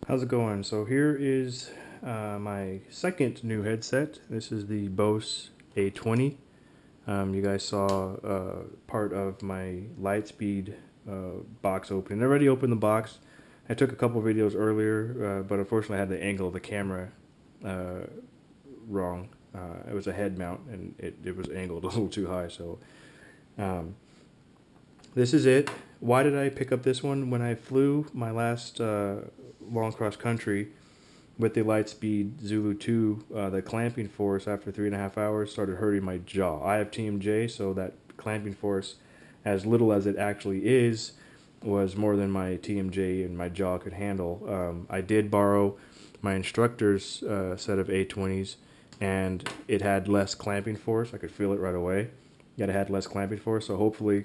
How's it going? So here is my second new headset. This is the Bose A20. You guys saw part of my Lightspeed box opening. I already opened the box. I took a couple videos earlier, but unfortunately I had the angle of the camera uh, wrong. It was a head mount and it was angled a little too high. So um, this is it. Why did I pick up this one? When I flew my last long cross country with the Lightspeed Zulu 2, the clamping force after 3.5 hours started hurting my jaw. I have TMJ, so that clamping force, as little as it actually is, was more than my TMJ and my jaw could handle. I did borrow my instructor's set of A20s, and it had less clamping force. I could feel it right away. Yet it had less clamping force, so hopefully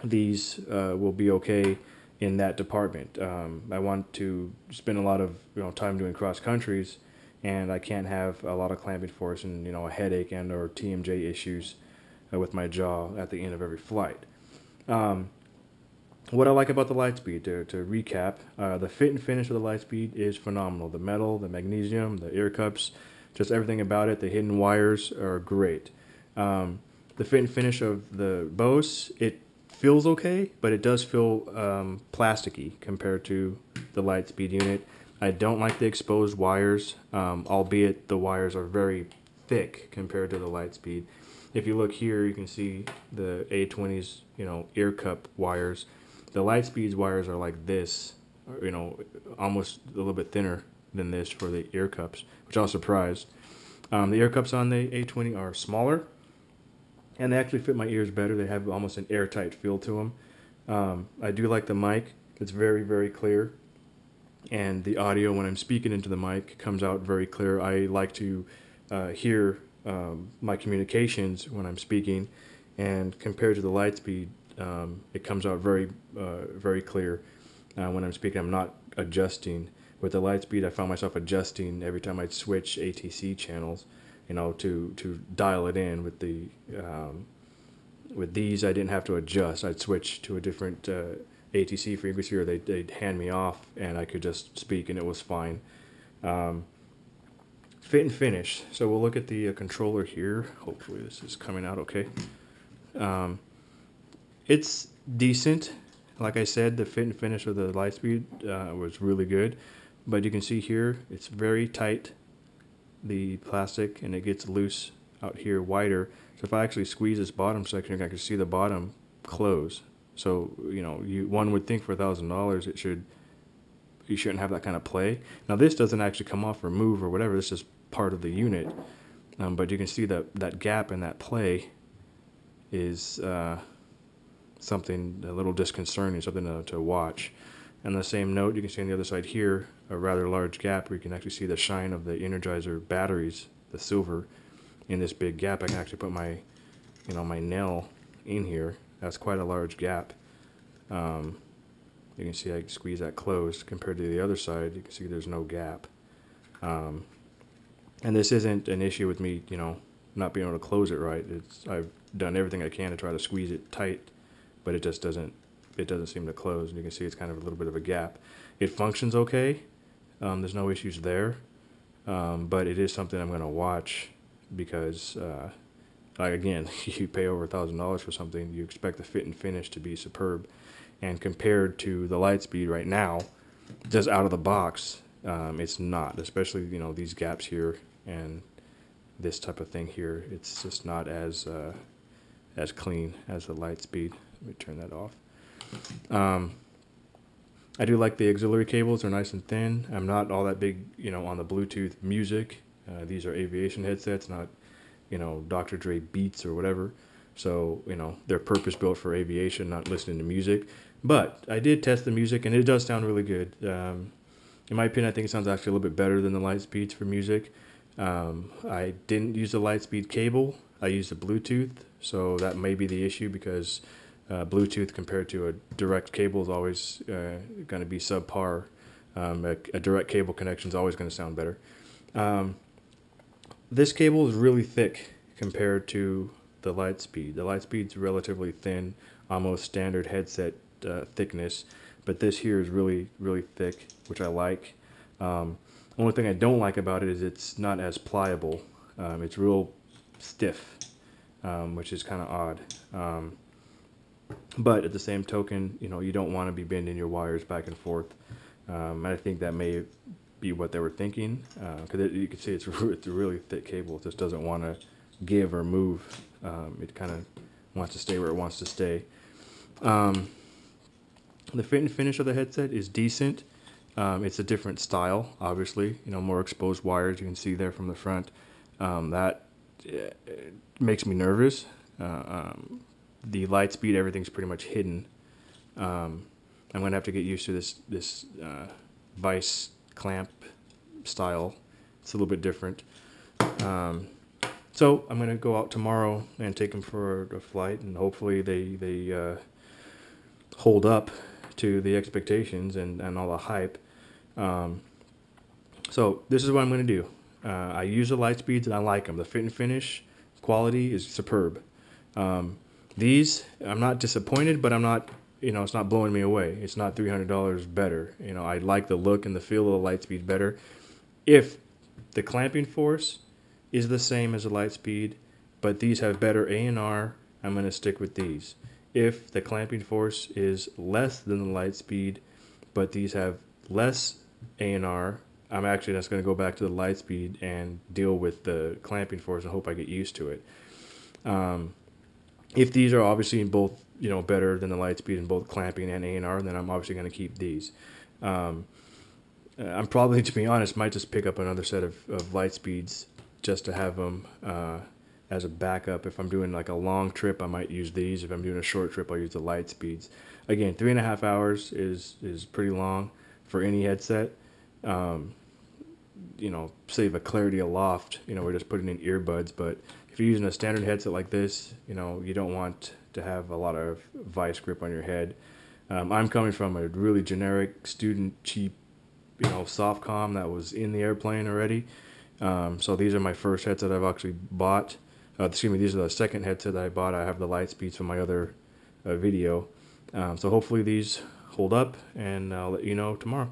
these will be okay in that department. I want to spend a lot of time doing cross countries, and I can't have a lot of clamping force and a headache and or TMJ issues with my jaw at the end of every flight. Um, what I like about the Lightspeed, to recap, the fit and finish of the Lightspeed is phenomenal. The metal, the magnesium, the ear cups, just everything about it. The hidden wires are great. The fit and finish of the Bose, it feels okay, but it does feel plasticky compared to the Lightspeed unit. I don't like the exposed wires, albeit the wires are very thick compared to the Lightspeed. If you look here, you can see the A20's, ear cup wires. The Lightspeed's wires are like this, almost a little bit thinner than this for the ear cups, which I was surprised. The ear cups on the A20 are smaller, and they actually fit my ears better. They have almost an airtight feel to them. I do like the mic. It's very, very clear, and the audio when I'm speaking into the mic comes out very clear. I like to hear my communications when I'm speaking, and compared to the Lightspeed, it comes out very, very clear when I'm speaking. I'm not adjusting. With the Lightspeed, I found myself adjusting every time I'd switch ATC channels, to dial it in. With these, I didn't have to adjust. I'd switch to a different ATC frequency, or they'd hand me off, and I could just speak, and it was fine. Fit and finish. So we'll look at the controller here. Hopefully this is coming out okay. It's decent. Like I said, the fit and finish of the Lightspeed was really good, but you can see here it's very tight, the plastic, and it gets loose out here wider. So if I actually squeeze this bottom section, I can see the bottom close. So one would think for $1,000 you shouldn't have that kind of play. Now this doesn't actually come off or move or whatever. This is part of the unit, but you can see that gap in that play is something a little disconcerting, something to watch. On the same note, you can see on the other side here a rather large gap where you can actually see the shine of the Energizer batteries, the silver, in this big gap. I can actually put my nail in here. That's quite a large gap. You can see I squeeze that closed. Compared to the other side, you can see there's no gap. And this isn't an issue with me, not being able to close it right. I've done everything I can to try to squeeze it tight, but it just doesn't seem to close. And you can see it's kind of a little bit of a gap. It functions okay. There's no issues there, but it is something I'm going to watch because, again, you pay over $1,000 for something, you expect the fit and finish to be superb. And compared to the Lightspeed right now, just out of the box, it's not. Especially these gaps here and this type of thing here. It's just not as clean as the Lightspeed. Let me turn that off. I do like the auxiliary cables. They're nice and thin. I'm not all that big, on the Bluetooth music. These are Aviation headsets, not, Dr. Dre Beats or whatever. So, they're purpose-built for Aviation, not listening to music. But I did test the music, and it does sound really good. In my opinion, I think it sounds actually a little bit better than the Lightspeeds for music. I didn't use the Lightspeed cable. I used the Bluetooth, so that may be the issue because Bluetooth compared to a direct cable is always going to be subpar. A direct cable connection is always going to sound better. This cable is really thick compared to the Lightspeed. The Lightspeed's relatively thin, almost standard headset thickness, but this here is really, really thick, which I like. Only thing I don't like about it is it's not as pliable. It's real stiff, which is kind of odd. But at the same token, you know, you don't want to be bending your wires back and forth. And I think that may be what they were thinking, because you can see it's a really thick cable. It just doesn't want to give or move. It kind of wants to stay where it wants to stay. The fit and finish of the headset is decent. It's a different style, obviously. You know, more exposed wires. You can see there from the front. That makes me nervous. The light speed, everything's pretty much hidden. I'm gonna have to get used to this vice clamp style. It's a little bit different. So I'm gonna go out tomorrow and take them for a flight, and hopefully they hold up to the expectations and all the hype. So this is what I'm going to do. I use the light speeds and I like them. The fit and finish quality is superb. These, I'm not disappointed, but I'm not, you know, it's not blowing me away. It's not $300 better. You know, I like the look and the feel of the light speed better. If the clamping force is the same as the light speed, but these have better A&R, I'm going to stick with these. If the clamping force is less than the light speed, but these have less A&R, I'm actually just going to go back to the light speed and deal with the clamping force and hope I get used to it. If these are obviously in both, you know, better than the light speed in both clamping and A&R, then I'm obviously going to keep these. I'm probably, to be honest, might just pick up another set of light speeds just to have them as a backup. If I'm doing like a long trip, I might use these. If I'm doing a short trip, I'll use the light speeds. Again, 3.5 hours is pretty long for any headset. You know, save a clarity aloft, you know, we're just putting in earbuds. But if you're using a standard headset like this, you know, you don't want to have a lot of vice grip on your head. I'm coming from a really generic student cheap, you know, soft comm that was in the airplane already. So these are my first headset I've actually bought. Excuse me, these are the second headset that I bought. I have the light speeds from my other video. So hopefully these hold up, and I'll let you know tomorrow.